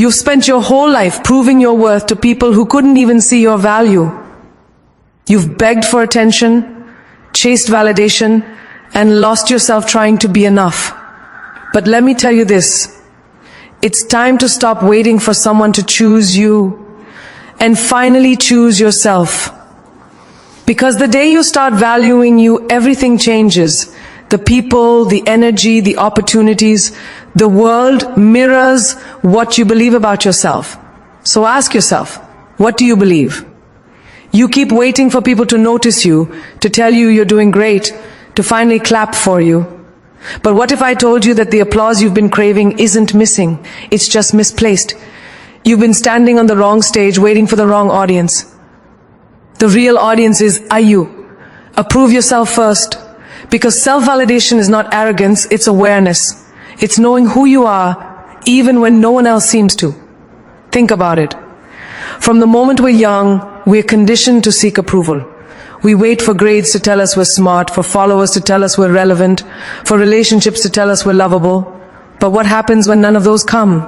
You've spent your whole life proving your worth to people who couldn't even see your value. You've begged for attention, chased validation, and lost yourself trying to be enough. But let me tell you this. It's time to stop waiting for someone to choose you and finally choose yourself. Because the day you start valuing you, everything changes. The people, the energy, the opportunities, the world mirrors what you believe about yourself. So ask yourself, what do you believe? You keep waiting for people to notice you, to tell you you're doing great, to finally clap for you. But what if I told you that the applause you've been craving isn't missing, it's just misplaced? You've been standing on the wrong stage, waiting for the wrong audience. The real audience is you. Approve yourself first. Because self-validation is not arrogance, it's awareness. It's knowing who you are, even when no one else seems to. Think about it. From the moment we're young, we're conditioned to seek approval. We wait for grades to tell us we're smart, for followers to tell us we're relevant, for relationships to tell us we're lovable. But what happens when none of those come?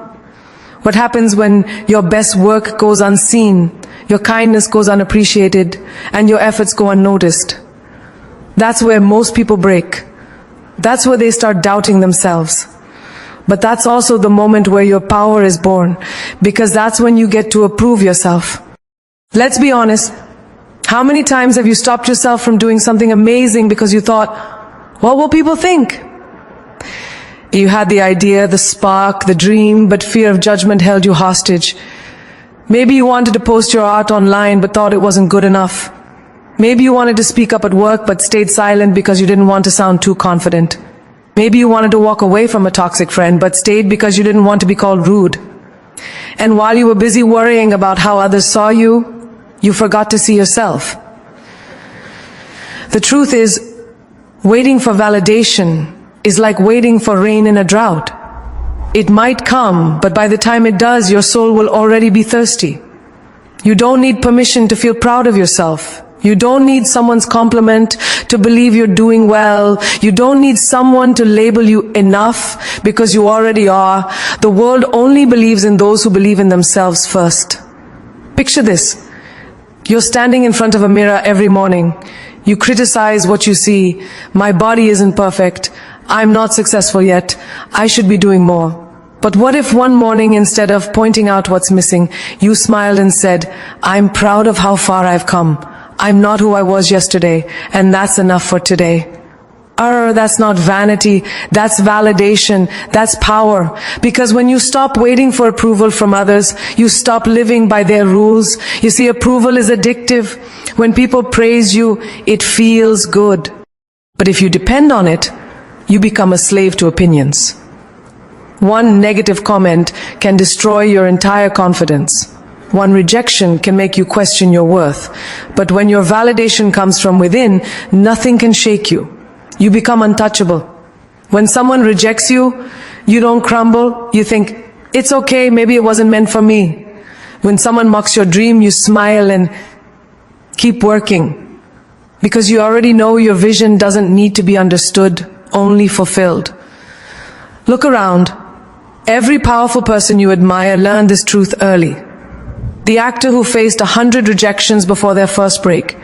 What happens when your best work goes unseen, your kindness goes unappreciated, and your efforts go unnoticed? That's where most people break. That's where they start doubting themselves. But that's also the moment where your power is born, because that's when you get to approve yourself. Let's be honest. How many times have you stopped yourself from doing something amazing because you thought, what will people think? You had the idea, the spark, the dream, but fear of judgment held you hostage. Maybe you wanted to post your art online but thought it wasn't good enough. Maybe you wanted to speak up at work but stayed silent because you didn't want to sound too confident. Maybe you wanted to walk away from a toxic friend but stayed because you didn't want to be called rude. And while you were busy worrying about how others saw you, you forgot to see yourself. The truth is, waiting for validation is like waiting for rain in a drought. It might come, but by the time it does, your soul will already be thirsty. You don't need permission to feel proud of yourself. You don't need someone's compliment to believe you're doing well. You don't need someone to label you enough, because you already are. The world only believes in those who believe in themselves first. Picture this. You're standing in front of a mirror every morning. You criticize what you see. My body isn't perfect. I'm not successful yet. I should be doing more. But what if one morning, instead of pointing out what's missing, you smiled and said, I'm proud of how far I've come. I'm not who I was yesterday, and that's enough for today. That's not vanity, that's validation, that's power. Because when you stop waiting for approval from others, you stop living by their rules. You see, approval is addictive. When people praise you, it feels good. But if you depend on it, you become a slave to opinions. One negative comment can destroy your entire confidence. One rejection can make you question your worth. But when your validation comes from within, nothing can shake you. You become untouchable. When someone rejects you, you don't crumble. You think, it's okay, maybe it wasn't meant for me. When someone mocks your dream, you smile and keep working. Because you already know your vision doesn't need to be understood, only fulfilled. Look around. Every powerful person you admire learned this truth early. The actor who faced 100 rejections before their first break.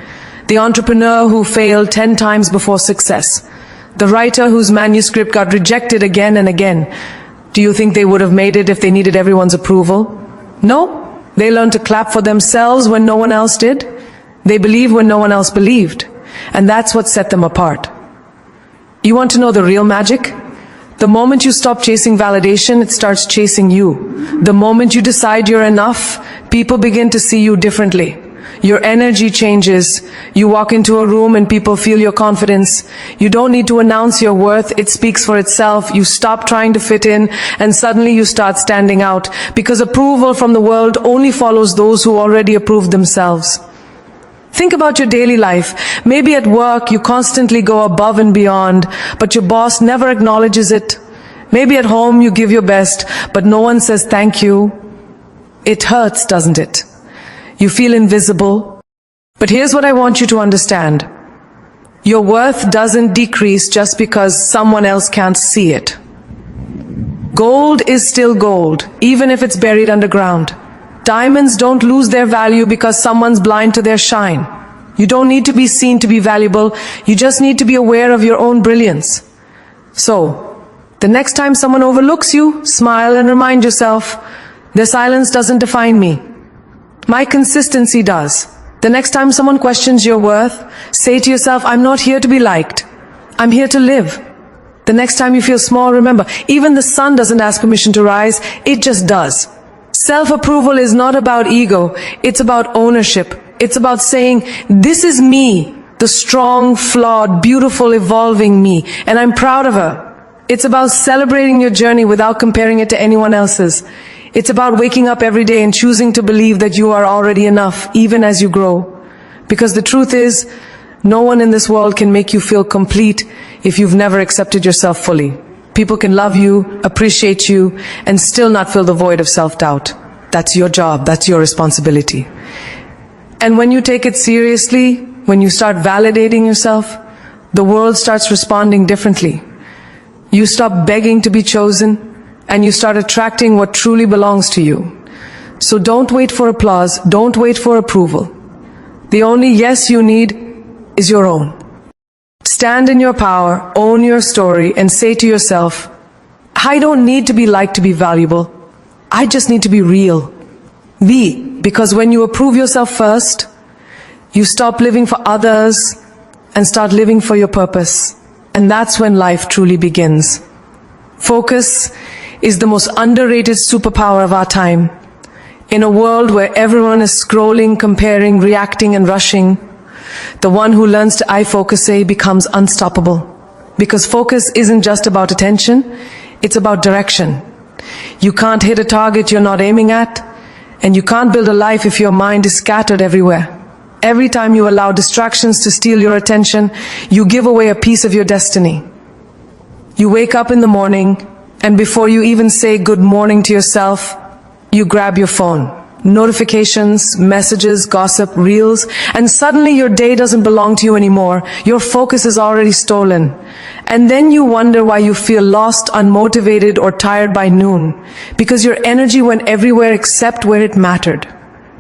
The entrepreneur who failed 10 times before success. The writer whose manuscript got rejected again and again. Do you think they would have made it if they needed everyone's approval? No. They learned to clap for themselves when no one else did. They believed when no one else believed. And that's what set them apart. You want to know the real magic? The moment you stop chasing validation, it starts chasing you. The moment you decide you're enough, people begin to see you differently. Your energy changes. You walk into a room and people feel your confidence. You don't need to announce your worth. It speaks for itself. You stop trying to fit in and suddenly you start standing out. Because approval from the world only follows those who already approve themselves. Think about your daily life. Maybe at work you constantly go above and beyond, but your boss never acknowledges it. Maybe at home you give your best, but no one says thank you. It hurts, doesn't it? You feel invisible. But here's what I want you to understand. Your worth doesn't decrease just because someone else can't see it. Gold is still gold, even if it's buried underground. Diamonds don't lose their value because someone's blind to their shine. You don't need to be seen to be valuable, you just need to be aware of your own brilliance. So, the next time someone overlooks you, smile and remind yourself, their silence doesn't define me. My consistency does. The next time someone questions your worth, say to yourself, I'm not here to be liked. I'm here to live. The next time you feel small, remember, even the sun doesn't ask permission to rise, it just does. Self-approval is not about ego, it's about ownership. It's about saying, this is me, the strong, flawed, beautiful, evolving me, and I'm proud of her. It's about celebrating your journey without comparing it to anyone else's. It's about waking up every day and choosing to believe that you are already enough, even as you grow. Because the truth is, no one in this world can make you feel complete if you've never accepted yourself fully. People can love you, appreciate you, and still not fill the void of self-doubt. That's your job, that's your responsibility. And when you take it seriously, when you start validating yourself, the world starts responding differently. You stop begging to be chosen, and you start attracting what truly belongs to you. So don't wait for applause, don't wait for approval. The only yes you need is your own. Stand in your power, own your story, and say to yourself, I don't need to be liked to be valuable. I just need to be real. Because when you approve yourself first, you stop living for others and start living for your purpose. And that's when life truly begins. Focus is the most underrated superpower of our time. In a world where everyone is scrolling, comparing, reacting, and rushing, the one who learns to I-focus becomes unstoppable. Because focus isn't just about attention, it's about direction. You can't hit a target you're not aiming at, and you can't build a life if your mind is scattered everywhere. Every time you allow distractions to steal your attention, you give away a piece of your destiny. You wake up in the morning, and before you even say good morning to yourself, you grab your phone. Notifications, messages, gossip, reels, and suddenly your day doesn't belong to you anymore. Your focus is already stolen. And then you wonder why you feel lost, unmotivated, or tired by noon. Because your energy went everywhere except where it mattered.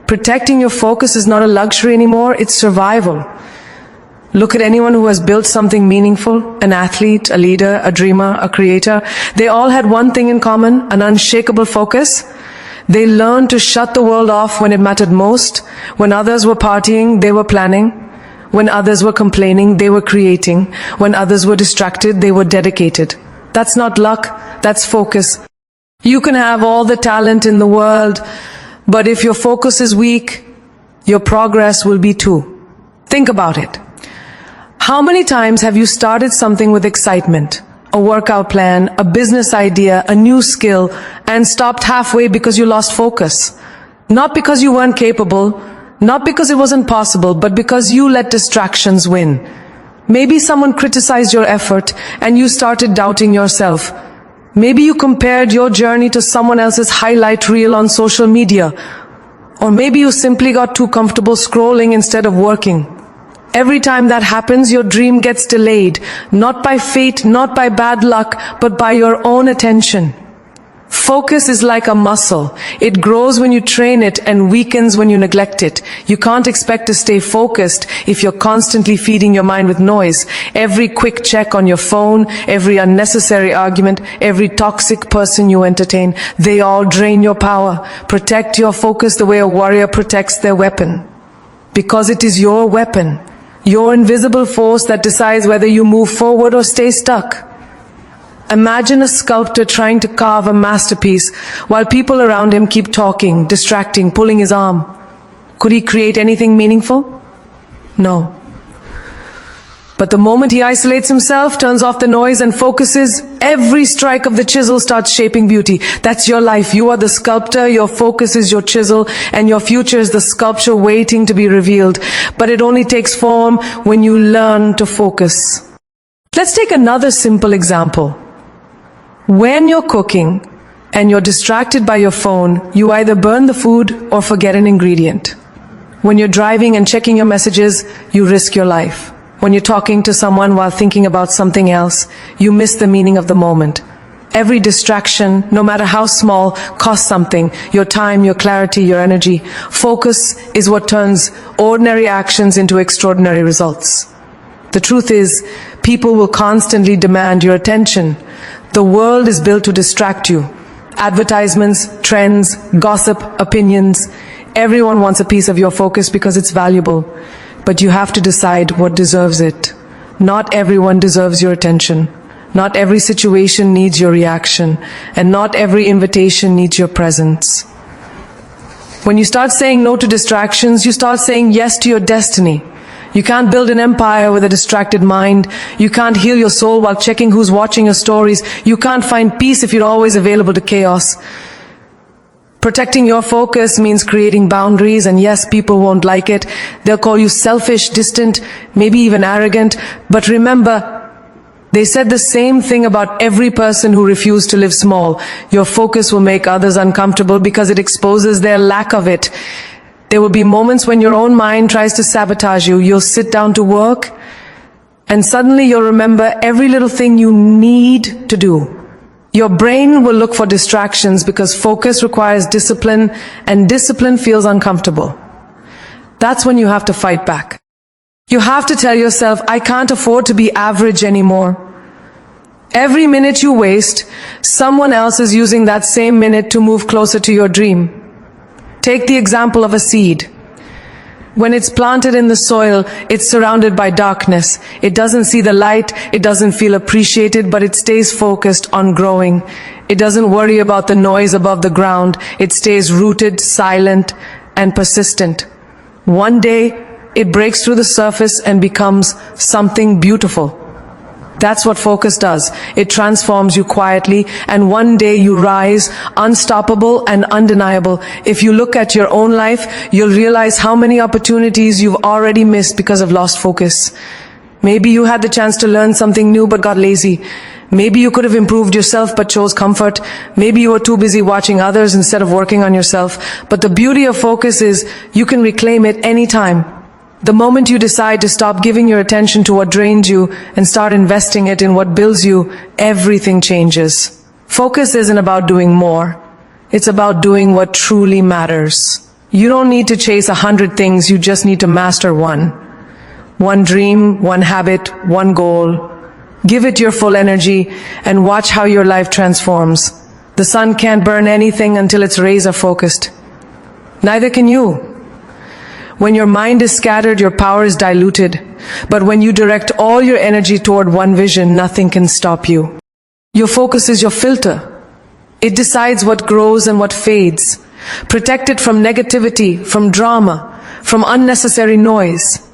Protecting your focus is not a luxury anymore, it's survival. Look at anyone who has built something meaningful, an athlete, a leader, a dreamer, a creator. They all had one thing in common, an unshakable focus. They learned to shut the world off when it mattered most. When others were partying, they were planning. When others were complaining, they were creating. When others were distracted, they were dedicated. That's not luck, that's focus. You can have all the talent in the world, but if your focus is weak, your progress will be too. Think about it. How many times have you started something with excitement? A workout plan, a business idea, a new skill, and stopped halfway because you lost focus. Not because you weren't capable, not because it wasn't possible, but because you let distractions win. Maybe someone criticized your effort and you started doubting yourself. Maybe you compared your journey to someone else's highlight reel on social media. Or maybe you simply got too comfortable scrolling instead of working. Every time that happens, your dream gets delayed, not by fate, not by bad luck, but by your own attention. Focus is like a muscle. It grows when you train it and weakens when you neglect it. You can't expect to stay focused if you're constantly feeding your mind with noise. Every quick check on your phone, every unnecessary argument, every toxic person you entertain, they all drain your power. Protect your focus the way a warrior protects their weapon. Because it is your weapon. Your invisible force that decides whether you move forward or stay stuck. Imagine a sculptor trying to carve a masterpiece while people around him keep talking, distracting, pulling his arm. Could he create anything meaningful? No. But the moment he isolates himself, turns off the noise and focuses, every strike of the chisel starts shaping beauty. That's your life. You are the sculptor, your focus is your chisel, and your future is the sculpture waiting to be revealed. But it only takes form when you learn to focus. Let's take another simple example. When you're cooking and you're distracted by your phone, you either burn the food or forget an ingredient. When you're driving and checking your messages, you risk your life. When you're talking to someone while thinking about something else, you miss the meaning of the moment. Every distraction, no matter how small, costs something. Your time, your clarity, your energy. Focus is what turns ordinary actions into extraordinary results. The truth is, people will constantly demand your attention. The world is built to distract you. Advertisements, trends, gossip, opinions. Everyone wants a piece of your focus because it's valuable. But you have to decide what deserves it. Not everyone deserves your attention. Not every situation needs your reaction, and not every invitation needs your presence. When you start saying no to distractions, you start saying yes to your destiny. You can't build an empire with a distracted mind. You can't heal your soul while checking who's watching your stories. You can't find peace if you're always available to chaos. Protecting your focus means creating boundaries, and yes, people won't like it. They'll call you selfish, distant, maybe even arrogant. But remember, they said the same thing about every person who refused to live small. Your focus will make others uncomfortable because it exposes their lack of it. There will be moments when your own mind tries to sabotage you. You'll sit down to work, and suddenly you'll remember every little thing you need to do. Your brain will look for distractions because focus requires discipline, and discipline feels uncomfortable. That's when you have to fight back. You have to tell yourself, I can't afford to be average anymore. Every minute you waste, someone else is using that same minute to move closer to your dream. Take the example of a seed. When it's planted in the soil, it's surrounded by darkness. It doesn't see the light, it doesn't feel appreciated, but it stays focused on growing. It doesn't worry about the noise above the ground. It stays rooted, silent, and persistent. One day, it breaks through the surface and becomes something beautiful. That's what focus does. It transforms you quietly, and one day you rise, unstoppable and undeniable. If you look at your own life, you'll realize how many opportunities you've already missed because of lost focus. Maybe you had the chance to learn something new but got lazy. Maybe you could have improved yourself but chose comfort. Maybe you were too busy watching others instead of working on yourself. But the beauty of focus is you can reclaim it anytime. The moment you decide to stop giving your attention to what drains you and start investing it in what builds you, everything changes. Focus isn't about doing more. It's about doing what truly matters. You don't need to chase 100 things, you just need to master one. One dream, one habit, one goal. Give it your full energy and watch how your life transforms. The sun can't burn anything until its rays are focused. Neither can you. When your mind is scattered, your power is diluted. But when you direct all your energy toward one vision, nothing can stop you. Your focus is your filter. It decides what grows and what fades. Protect it from negativity, from drama, from unnecessary noise.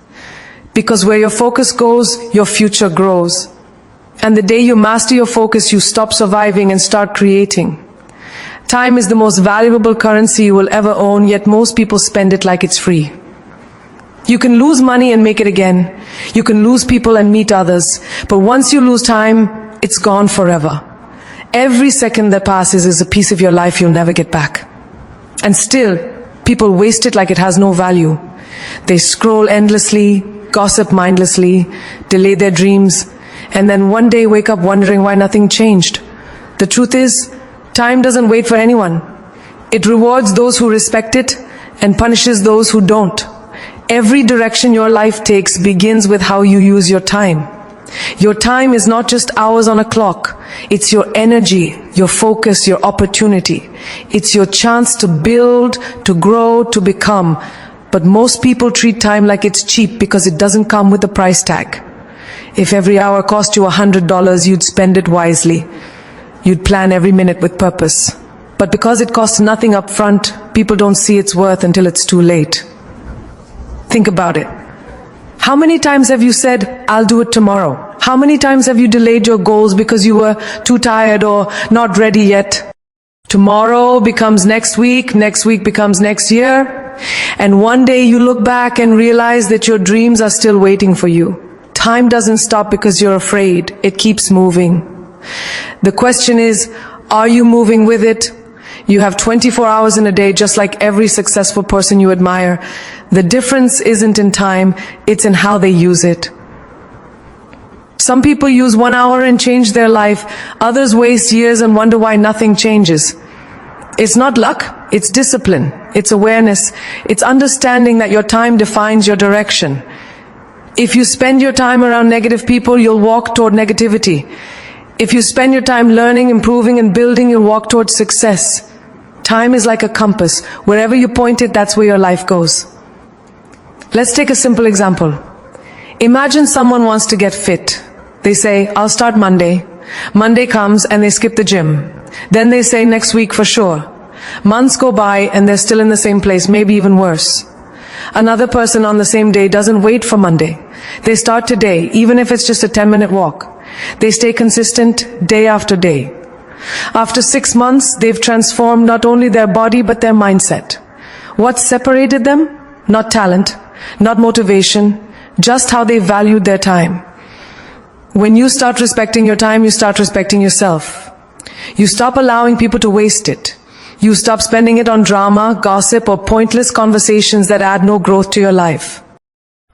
Because where your focus goes, your future grows. And the day you master your focus, you stop surviving and start creating. Time is the most valuable currency you will ever own, yet most people spend it like it's free. You can lose money and make it again. You can lose people and meet others. But once you lose time, it's gone forever. Every second that passes is a piece of your life you'll never get back. And still, people waste it like it has no value. They scroll endlessly, gossip mindlessly, delay their dreams, and then one day wake up wondering why nothing changed. The truth is, time doesn't wait for anyone. It rewards those who respect it and punishes those who don't. Every direction your life takes begins with how you use your time. Your time is not just hours on a clock. It's your energy, your focus, your opportunity. It's your chance to build, to grow, to become. But most people treat time like it's cheap because it doesn't come with a price tag. If every hour cost you $100, you'd spend it wisely. You'd plan every minute with purpose. But because it costs nothing up front, people don't see its worth until it's too late. Think about it. How many times have you said, I'll do it tomorrow? How many times have you delayed your goals because you were too tired or not ready yet? Tomorrow becomes next week becomes next year, and one day you look back and realize that your dreams are still waiting for you. Time doesn't stop because you're afraid. It keeps moving. The question is, are you moving with it? You have 24 hours in a day, just like every successful person you admire. The difference isn't in time, it's in how they use it. Some people use 1 hour and change their life. Others waste years and wonder why nothing changes. It's not luck, it's discipline, it's awareness, it's understanding that your time defines your direction. If you spend your time around negative people, you'll walk toward negativity. If you spend your time learning, improving, and building, you'll walk towards success. Time is like a compass. Wherever you point it, that's where your life goes. Let's take a simple example. Imagine someone wants to get fit. They say, I'll start Monday. Monday comes and they skip the gym. Then they say next week for sure. Months go by and they're still in the same place, maybe even worse. Another person on the same day doesn't wait for Monday. They start today, even if it's just a 10-minute walk. They stay consistent day after day. After 6 months, they've transformed not only their body but their mindset. What separated them? Not talent, not motivation, just how they valued their time. When you start respecting your time, you start respecting yourself. You stop allowing people to waste it. You stop spending it on drama, gossip, or pointless conversations that add no growth to your life.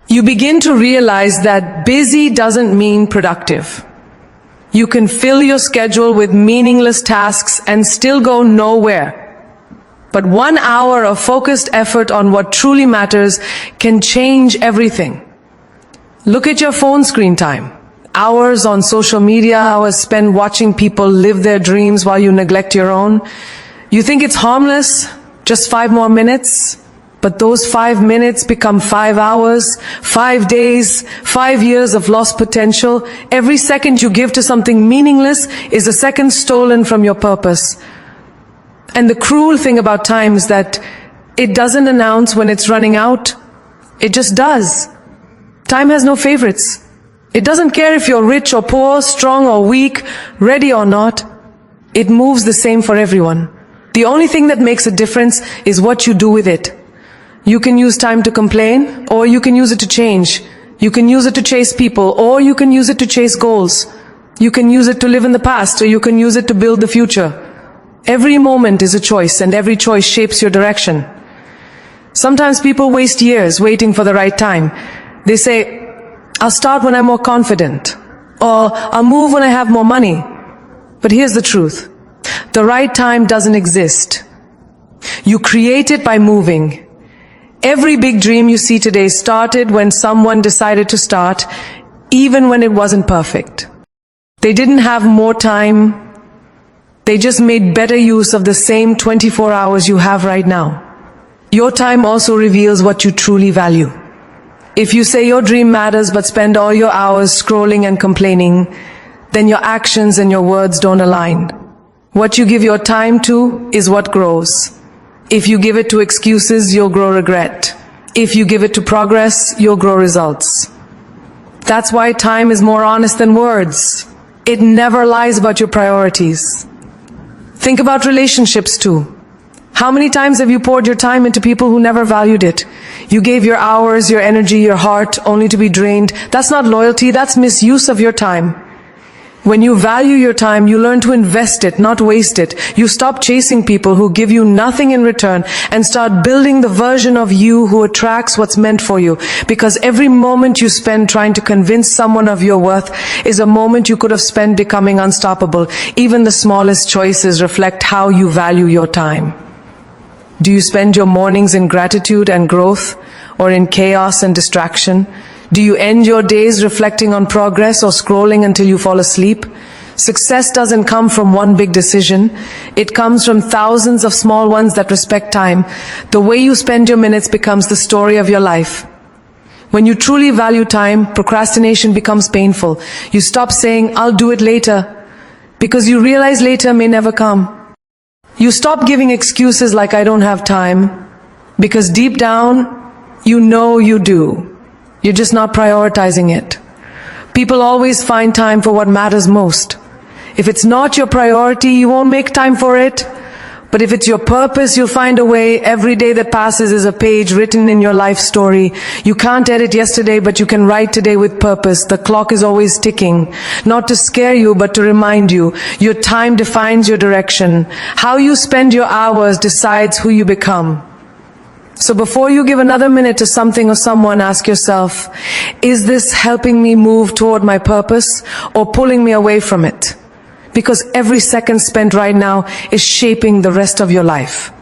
You begin to realize that busy doesn't mean productive. You can fill your schedule with meaningless tasks and still go nowhere. But 1 hour of focused effort on what truly matters can change everything. Look at your phone screen time. Hours on social media, hours spent watching people live their dreams while you neglect your own. You think it's harmless, just 5 more minutes, but those 5 minutes become 5 hours, 5 days, 5 years of lost potential. Every second you give to something meaningless is a second stolen from your purpose. And the cruel thing about time is that it doesn't announce when it's running out. It just does. Time has no favorites. It doesn't care if you're rich or poor, strong or weak, ready or not. It moves the same for everyone. The only thing that makes a difference is what you do with it. You can use time to complain, or you can use it to change. You can use it to chase people, or you can use it to chase goals. You can use it to live in the past, or you can use it to build the future. Every moment is a choice, and every choice shapes your direction. Sometimes people waste years waiting for the right time. They say, I'll start when I'm more confident, or I'll move when I have more money. But here's the truth. The right time doesn't exist. You create it by moving. Every big dream you see today started when someone decided to start, even when it wasn't perfect. They didn't have more time. They just made better use of the same 24 hours you have right now. Your time also reveals what you truly value. If you say your dream matters but spend all your hours scrolling and complaining, then your actions and your words don't align. What you give your time to is what grows. If you give it to excuses, you'll grow regret. If you give it to progress, you'll grow results. That's why time is more honest than words. It never lies about your priorities. Think about relationships too. How many times have you poured your time into people who never valued it? You gave your hours, your energy, your heart, only to be drained. That's not loyalty, that's misuse of your time. When you value your time, you learn to invest it, not waste it. You stop chasing people who give you nothing in return and start building the version of you who attracts what's meant for you. Because every moment you spend trying to convince someone of your worth is a moment you could have spent becoming unstoppable. Even the smallest choices reflect how you value your time. Do you spend your mornings in gratitude and growth, or in chaos and distraction? Do you end your days reflecting on progress or scrolling until you fall asleep? Success doesn't come from one big decision. It comes from thousands of small ones that respect time. The way you spend your minutes becomes the story of your life. When you truly value time, procrastination becomes painful. You stop saying, I'll do it later, because you realize later may never come. You stop giving excuses like I don't have time, because deep down, you know you do. You're just not prioritizing it. People always find time for what matters most. If it's not your priority, you won't make time for it. But if it's your purpose, you'll find a way. Every day that passes is a page written in your life story. You can't edit yesterday, but you can write today with purpose. The clock is always ticking. Not to scare you, but to remind you. Your time defines your direction. How you spend your hours decides who you become. So before you give another minute to something or someone, ask yourself, is this helping me move toward my purpose or pulling me away from it? Because every second spent right now is shaping the rest of your life.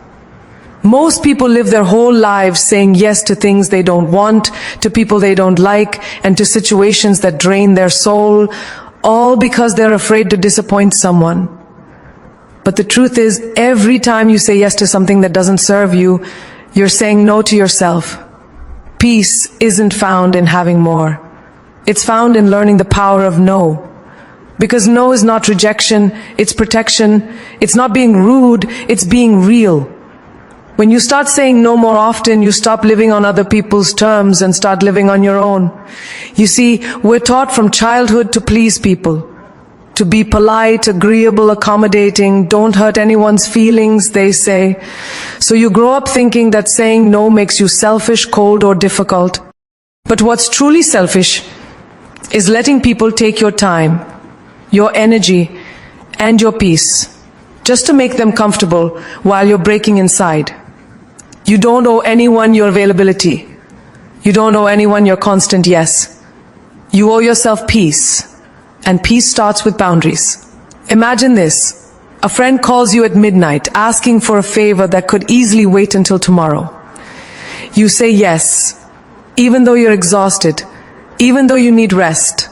Most people live their whole lives saying yes to things they don't want, to people they don't like, and to situations that drain their soul, all because they're afraid to disappoint someone. But the truth is, every time you say yes to something that doesn't serve you, you're saying no to yourself. Peace isn't found in having more. It's found in learning the power of no. Because no is not rejection, it's protection. It's not being rude, it's being real. When you start saying no more often, you stop living on other people's terms and start living on your own. You see, we're taught from childhood to please people, to be polite, agreeable, accommodating, don't hurt anyone's feelings, they say. So you grow up thinking that saying no makes you selfish, cold, or difficult. But what's truly selfish is letting people take your time, your energy, and your peace, just to make them comfortable while you're breaking inside. You don't owe anyone your availability. You don't owe anyone your constant yes. You owe yourself peace. And peace starts with boundaries. Imagine this. A friend calls you at midnight, asking for a favor that could easily wait until tomorrow. You say yes, even though you're exhausted, even though you need rest.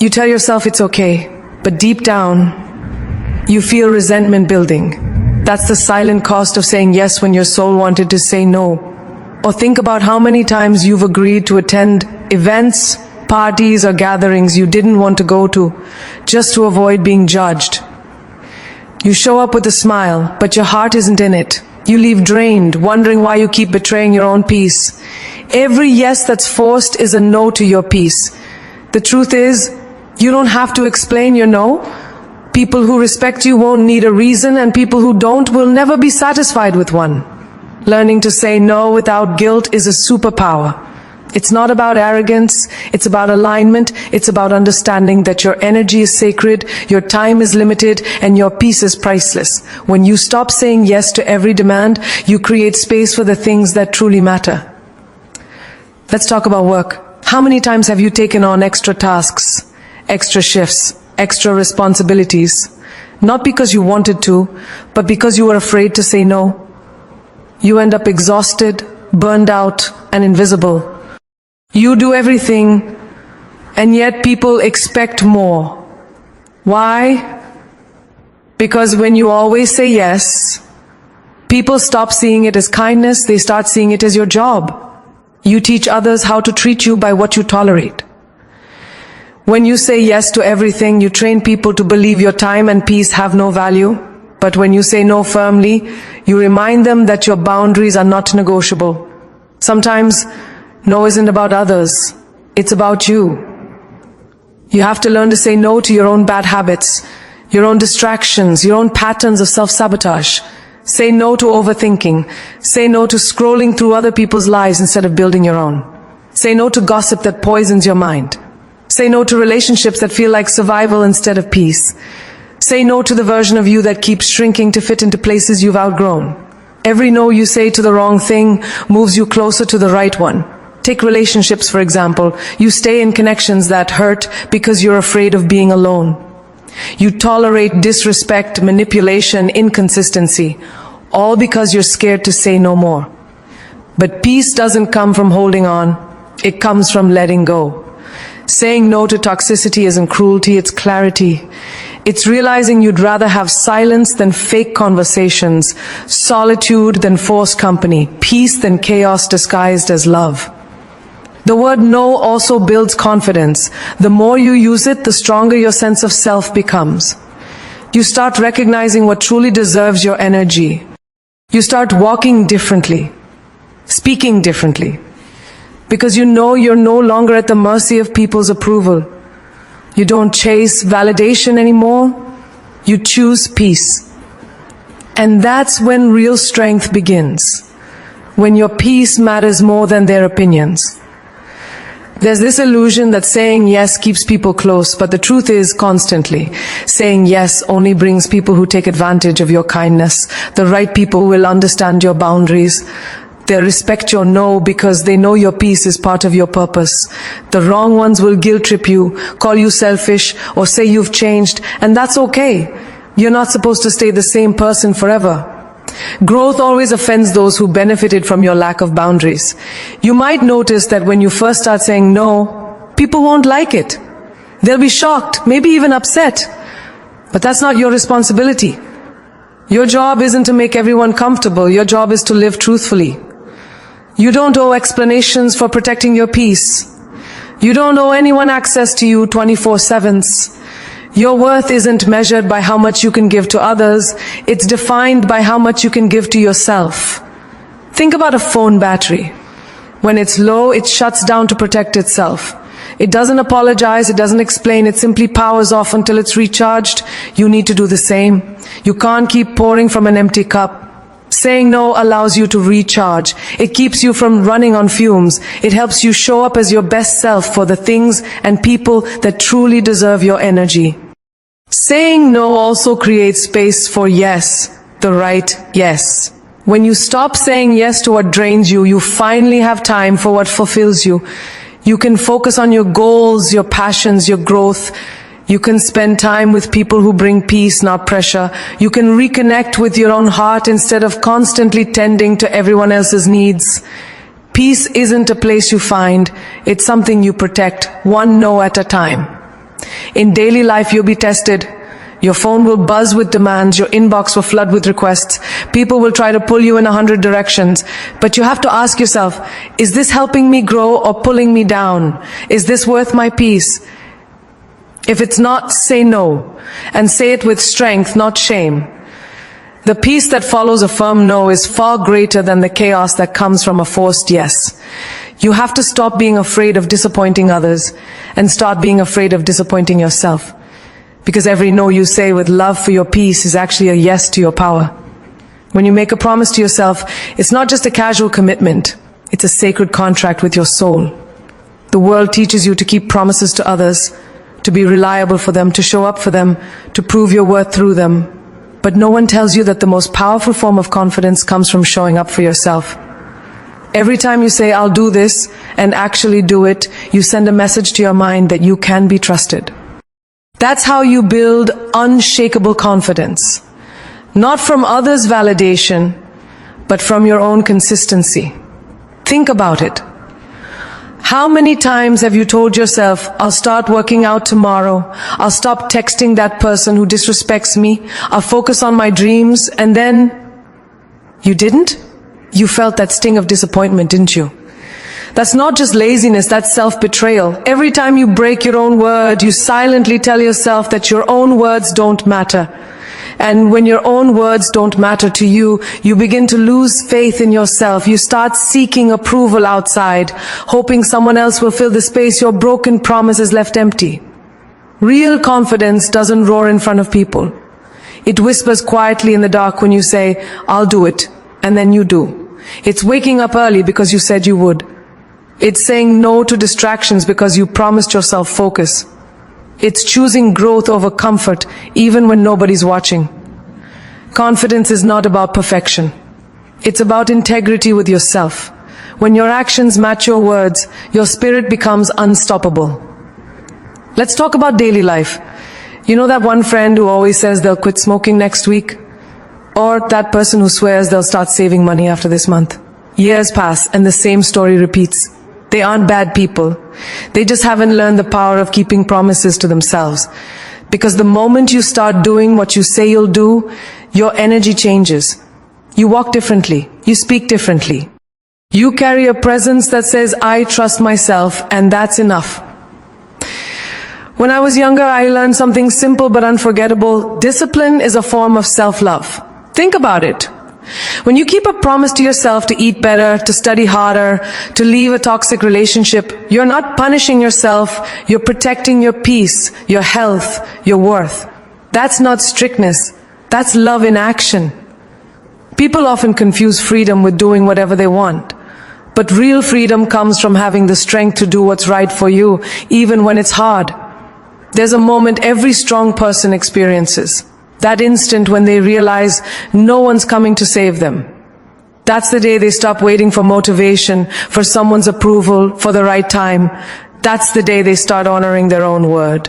You tell yourself it's okay, but deep down, you feel resentment building. That's the silent cost of saying yes when your soul wanted to say no. Or think about how many times you've agreed to attend events, parties, or gatherings you didn't want to go to, just to avoid being judged. You show up with a smile, but your heart isn't in it. You leave drained, wondering why you keep betraying your own peace. Every yes that's forced is a no to your peace. The truth is, you don't have to explain your no. People who respect you won't need a reason, and people who don't will never be satisfied with one. Learning to say no without guilt is a superpower. It's not about arrogance, it's about alignment, it's about understanding that your energy is sacred, your time is limited, and your peace is priceless. When you stop saying yes to every demand, you create space for the things that truly matter. Let's talk about work. How many times have you taken on extra tasks, extra shifts, extra responsibilities? Not because you wanted to, but because you were afraid to say no. You end up exhausted, burned out, and invisible. You do everything, and yet people expect more. Why? Because when you always say yes, people stop seeing it as kindness, they start seeing it as your job. You teach others how to treat you by what you tolerate. When you say yes to everything, you train people to believe your time and peace have no value. But when you say no firmly, you remind them that your boundaries are not negotiable. Sometimes, no isn't about others, it's about you. You have to learn to say no to your own bad habits, your own distractions, your own patterns of self-sabotage. Say no to overthinking. Say no to scrolling through other people's lives instead of building your own. Say no to gossip that poisons your mind. Say no to relationships that feel like survival instead of peace. Say no to the version of you that keeps shrinking to fit into places you've outgrown. Every no you say to the wrong thing moves you closer to the right one. Take relationships, for example. You stay in connections that hurt because you're afraid of being alone. You tolerate disrespect, manipulation, inconsistency, all because you're scared to say no more. But peace doesn't come from holding on. It comes from letting go. Saying no to toxicity isn't cruelty, it's clarity. It's realizing you'd rather have silence than fake conversations, solitude than forced company, peace than chaos disguised as love. The word no also builds confidence. The more you use it, the stronger your sense of self becomes. You start recognizing what truly deserves your energy. You start walking differently, speaking differently, because you know you're no longer at the mercy of people's approval. You don't chase validation anymore. You choose peace. And that's when real strength begins, when your peace matters more than their opinions. There's this illusion that saying yes keeps people close, but the truth is, constantly, saying yes only brings people who take advantage of your kindness, the right people who will understand your boundaries, They respect your no because they know your peace is part of your purpose. The wrong ones will guilt trip you, call you selfish, or say you've changed, and that's okay. You're not supposed to stay the same person forever. Growth always offends those who benefited from your lack of boundaries. You might notice that when you first start saying no, people won't like it. They'll be shocked, maybe even upset. But that's not your responsibility. Your job isn't to make everyone comfortable. Your job is to live truthfully. You don't owe explanations for protecting your peace. You don't owe anyone access to you 24/7. Your worth isn't measured by how much you can give to others. It's defined by how much you can give to yourself. Think about a phone battery. When it's low, it shuts down to protect itself. It doesn't apologize, it doesn't explain, it simply powers off until it's recharged. You need to do the same. You can't keep pouring from an empty cup. Saying no allows you to recharge. It keeps you from running on fumes. It helps you show up as your best self for the things and people that truly deserve your energy. Saying no also creates space for yes, the right yes. When you stop saying yes to what drains you, you finally have time for what fulfills you. You can focus on your goals, your passions, your growth. You can spend time with people who bring peace, not pressure. You can reconnect with your own heart instead of constantly tending to everyone else's needs. Peace isn't a place you find, it's something you protect, one no at a time. In daily life, you'll be tested. Your phone will buzz with demands, your inbox will flood with requests, people will try to pull you in 100 directions. But you have to ask yourself, is this helping me grow or pulling me down? Is this worth my peace? If it's not, say no, and say it with strength, not shame. The peace that follows a firm no is far greater than the chaos that comes from a forced yes. You have to stop being afraid of disappointing others and start being afraid of disappointing yourself. Because every no you say with love for your peace is actually a yes to your power. When you make a promise to yourself, it's not just a casual commitment, it's a sacred contract with your soul. The world teaches you to keep promises to others, to be reliable for them, to show up for them, to prove your worth through them. But no one tells you that the most powerful form of confidence comes from showing up for yourself. Every time you say, I'll do this, and actually do it, you send a message to your mind that you can be trusted. That's how you build unshakable confidence. Not from others' validation, but from your own consistency. Think about it. How many times have you told yourself, I'll start working out tomorrow, I'll stop texting that person who disrespects me, I'll focus on my dreams, and then you didn't? You felt that sting of disappointment, didn't you? That's not just laziness, that's self-betrayal. Every time you break your own word, you silently tell yourself that your own words don't matter. And when your own words don't matter to you, you begin to lose faith in yourself. You start seeking approval outside, hoping someone else will fill the space your broken promises left empty. Real confidence doesn't roar in front of people. It whispers quietly in the dark when you say, I'll do it, and then you do. It's waking up early because you said you would. It's saying no to distractions because you promised yourself focus. It's choosing growth over comfort, even when nobody's watching. Confidence is not about perfection. It's about integrity with yourself. When your actions match your words, your spirit becomes unstoppable. Let's talk about daily life. You know that one friend who always says they'll quit smoking next week? Or that person who swears they'll start saving money after this month? Years pass and the same story repeats. They aren't bad people. They just haven't learned the power of keeping promises to themselves. Because the moment you start doing what you say you'll do, your energy changes. You walk differently. You speak differently. You carry a presence that says, I trust myself, and that's enough. When I was younger, I learned something simple but unforgettable. Discipline is a form of self-love. Think about it. When you keep a promise to yourself to eat better, to study harder, to leave a toxic relationship, you're not punishing yourself, you're protecting your peace, your health, your worth. That's not strictness, that's love in action. People often confuse freedom with doing whatever they want. But real freedom comes from having the strength to do what's right for you, even when it's hard. There's a moment every strong person experiences. That instant when they realize no one's coming to save them. That's the day they stop waiting for motivation, for someone's approval, for the right time. That's the day they start honoring their own word.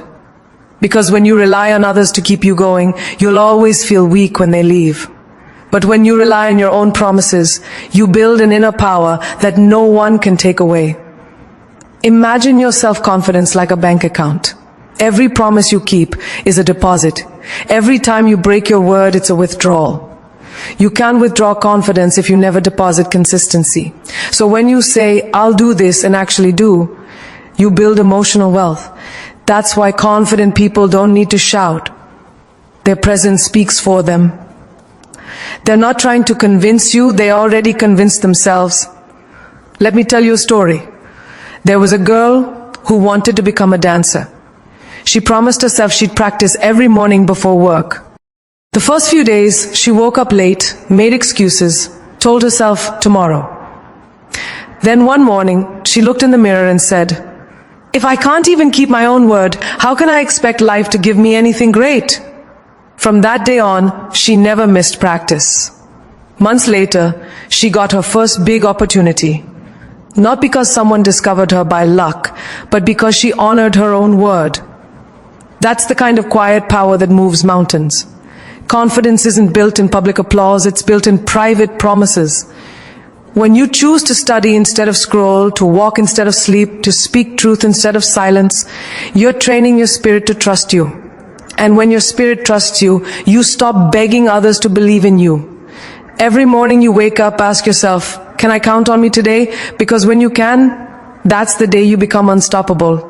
Because when you rely on others to keep you going, you'll always feel weak when they leave. But when you rely on your own promises, you build an inner power that no one can take away. Imagine your self-confidence like a bank account. Every promise you keep is a deposit. Every time you break your word, it's a withdrawal. You can't withdraw confidence if you never deposit consistency. So when you say, I'll do this, and actually do, you build emotional wealth. That's why confident people don't need to shout. Their presence speaks for them. They're not trying to convince you, they already convinced themselves. Let me tell you a story. There was a girl who wanted to become a dancer. She promised herself she'd practice every morning before work. The first few days, she woke up late, made excuses, told herself tomorrow. Then one morning, she looked in the mirror and said, "If I can't even keep my own word, how can I expect life to give me anything great?" From that day on, she never missed practice. Months later, she got her first big opportunity. Not because someone discovered her by luck, but because she honored her own word. That's the kind of quiet power that moves mountains. Confidence isn't built in public applause, it's built in private promises. When you choose to study instead of scroll, to walk instead of sleep, to speak truth instead of silence, you're training your spirit to trust you. And when your spirit trusts you, you stop begging others to believe in you. Every morning you wake up, ask yourself, can I count on me today? Because when you can, that's the day you become unstoppable.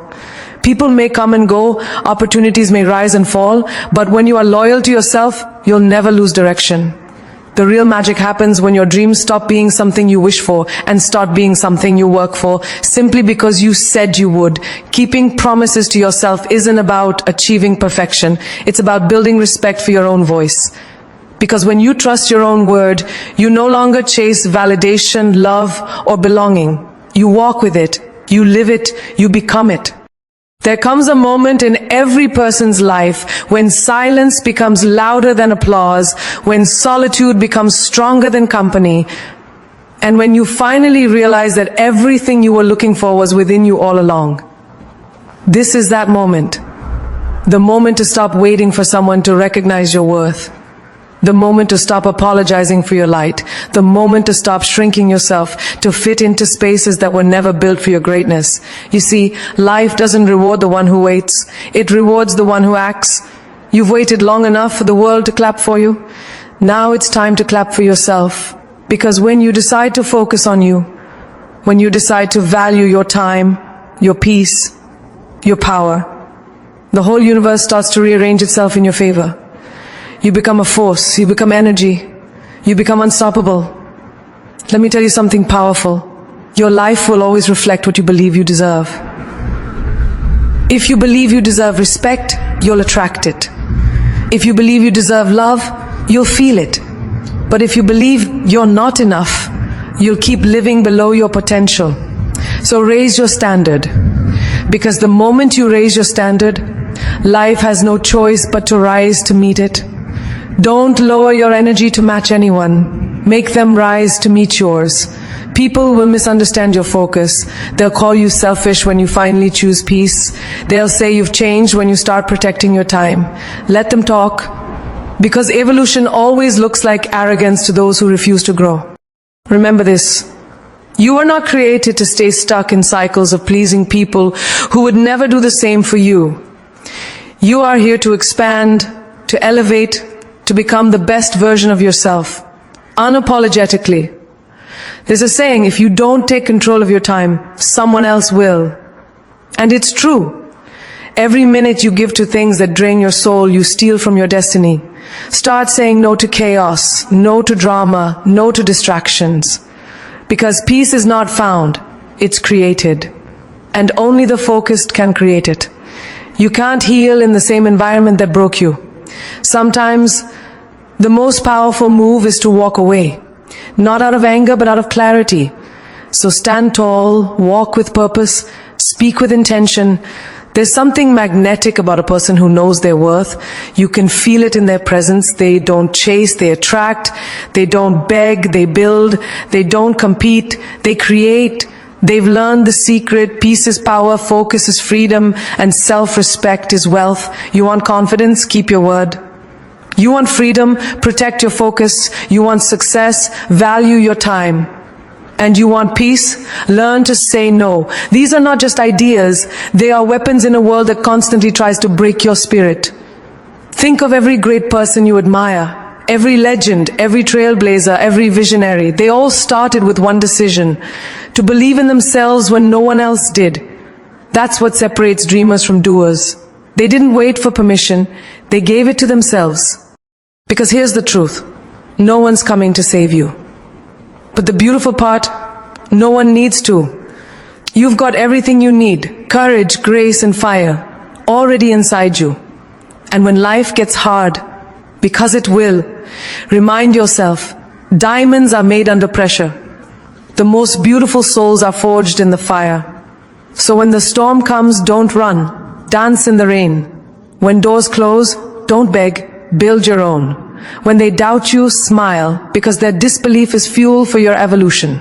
People may come and go, opportunities may rise and fall, but when you are loyal to yourself, you'll never lose direction. The real magic happens when your dreams stop being something you wish for and start being something you work for, simply because you said you would. Keeping promises to yourself isn't about achieving perfection. It's about building respect for your own voice. Because when you trust your own word, you no longer chase validation, love, or belonging. You walk with it, you live it, you become it. There comes a moment in every person's life when silence becomes louder than applause, when solitude becomes stronger than company, and when you finally realize that everything you were looking for was within you all along. This is that moment. The moment to stop waiting for someone to recognize your worth. The moment to stop apologizing for your light. The moment to stop shrinking yourself to fit into spaces that were never built for your greatness. You see, life doesn't reward the one who waits. It rewards the one who acts. You've waited long enough for the world to clap for you. Now it's time to clap for yourself. Because when you decide to focus on you, when you decide to value your time, your peace, your power, the whole universe starts to rearrange itself in your favor. You become a force, you become energy, you become unstoppable. Let me tell you something powerful. Your life will always reflect what you believe you deserve. If you believe you deserve respect, you'll attract it. If you believe you deserve love, you'll feel it. But if you believe you're not enough, you'll keep living below your potential. So raise your standard. Because the moment you raise your standard, life has no choice but to rise to meet it. Don't lower your energy to match anyone. Make them rise to meet yours. People will misunderstand your focus. They'll call you selfish when you finally choose peace. They'll say you've changed when you start protecting your time. Let them talk. Because evolution always looks like arrogance to those who refuse to grow. Remember this. You are not created to stay stuck in cycles of pleasing people who would never do the same for you. You are here to expand, to elevate, to become the best version of yourself, unapologetically. There's a saying, if you don't take control of your time, someone else will. And it's true. Every minute you give to things that drain your soul, you steal from your destiny. Start saying no to chaos, no to drama, no to distractions. Because peace is not found, it's created. And only the focused can create it. You can't heal in the same environment that broke you. Sometimes, the most powerful move is to walk away. Not out of anger, but out of clarity. So stand tall, walk with purpose, speak with intention. There's something magnetic about a person who knows their worth. You can feel it in their presence. They don't chase, they attract. They don't beg, they build. They don't compete, they create. They've learned the secret. Peace is power, focus is freedom, and self-respect is wealth. You want confidence? Keep your word. You want freedom? Protect your focus. You want success? Value your time. And you want peace? Learn to say no. These are not just ideas. They are weapons in a world that constantly tries to break your spirit. Think of every great person you admire. Every legend, every trailblazer, every visionary. They all started with one decision: to believe in themselves when no one else did. That's what separates dreamers from doers. They didn't wait for permission. They gave it to themselves. Because here's the truth. No one's coming to save you. But the beautiful part, no one needs to. You've got everything you need: courage, grace, and fire, already inside you. And when life gets hard, because it will, remind yourself, diamonds are made under pressure. The most beautiful souls are forged in the fire. So when the storm comes, don't run. Dance in the rain. When doors close, don't beg. Build your own. When they doubt you, smile, because their disbelief is fuel for your evolution.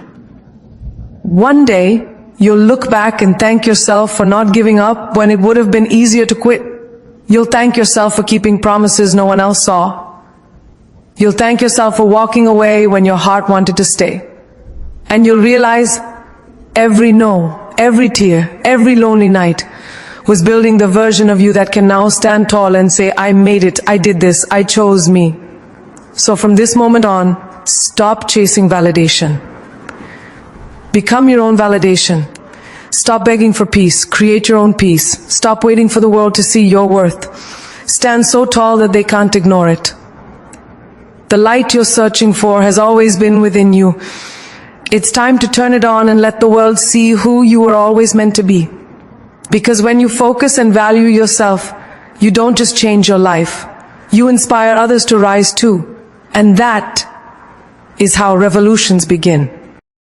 One day, you'll look back and thank yourself for not giving up when it would have been easier to quit. You'll thank yourself for keeping promises no one else saw. You'll thank yourself for walking away when your heart wanted to stay. And you'll realize every no, every tear, every lonely night was building the version of you that can now stand tall and say, I made it, I did this, I chose me. So from this moment on, stop chasing validation. Become your own validation. Stop begging for peace. Create your own peace. Stop waiting for the world to see your worth. Stand so tall that they can't ignore it. The light you're searching for has always been within you. It's time to turn it on and let the world see who you were always meant to be. Because when you focus and value yourself, you don't just change your life. You inspire others to rise too. And that is how revolutions begin.